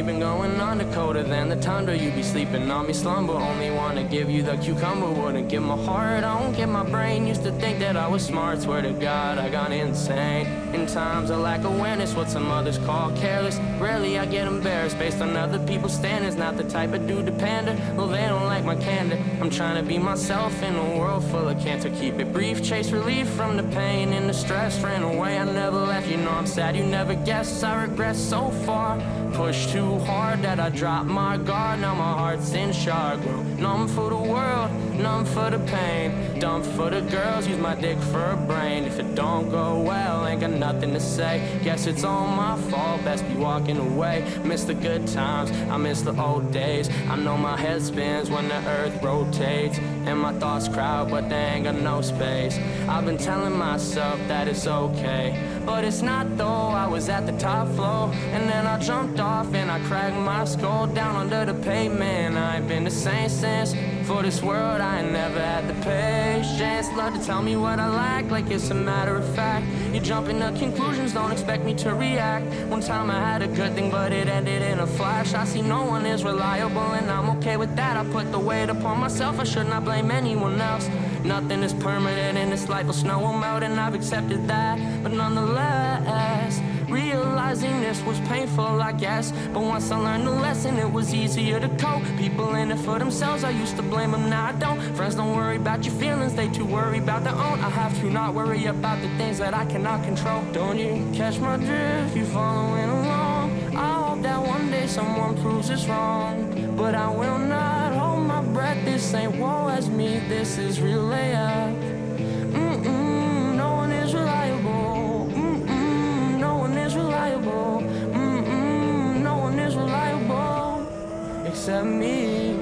been going on the colder than the tundra. You be sleeping on me, slumber. Only wanna give you the cucumber. Wouldn't give my heart, I won't give my brain. Used to think that I was smart, swear to God, I got insane. In times of lack of awareness, what some others call careless. Rarely I get embarrassed based on other people's standards. Not the type of dude to pander, well they don't like my candor. I'm trying to be myself in a world full of cancer. Keep it brief, chase relief from the pain and the stress. Ran away, I never left, you know I'm sad, you never guessed. I regret so far, pushed too hard that I dropped my guard. Now my heart's in shark, numb for the world, numb for the pain. Dumb for the girls, use my dick for a brain. If it don't go well, ain't got nothing to say. Guess it's all my fault, best be walking away. Miss the good times, I miss the old days. I know my head spins when the earth rotates, and my thoughts crowd, but they ain't got no space. I've been telling myself that it's okay, but it's not though. I was at the top floor, and then I jumped off and I cracked my skull down under the pavement. I ain't been the same since. For this world, I ain't never had the patience. Love to tell me what I like it's a matter of fact. You jump into conclusions, don't expect me to react. One time I had a good thing, but it ended in a flash. I see no one is reliable, and I'm okay with that. I put the weight upon myself, I should not blame anyone else. Nothing is permanent in this life, but snow will melt, and I've accepted that. But nonetheless, realizing this was painful, I guess. But once I learned the lesson, it was easier to cope. People in it for themselves, I used to blame them, now I don't. Friends don't worry about your feelings, they too worry about their own. I have to not worry about the things that I cannot control. Don't you catch my drift, you following along. I hope that one day someone proves it's wrong, but I will not hold my breath. This ain't woe as me, this is real AF. No one is reliable. No one is reliable. No one is reliable except me.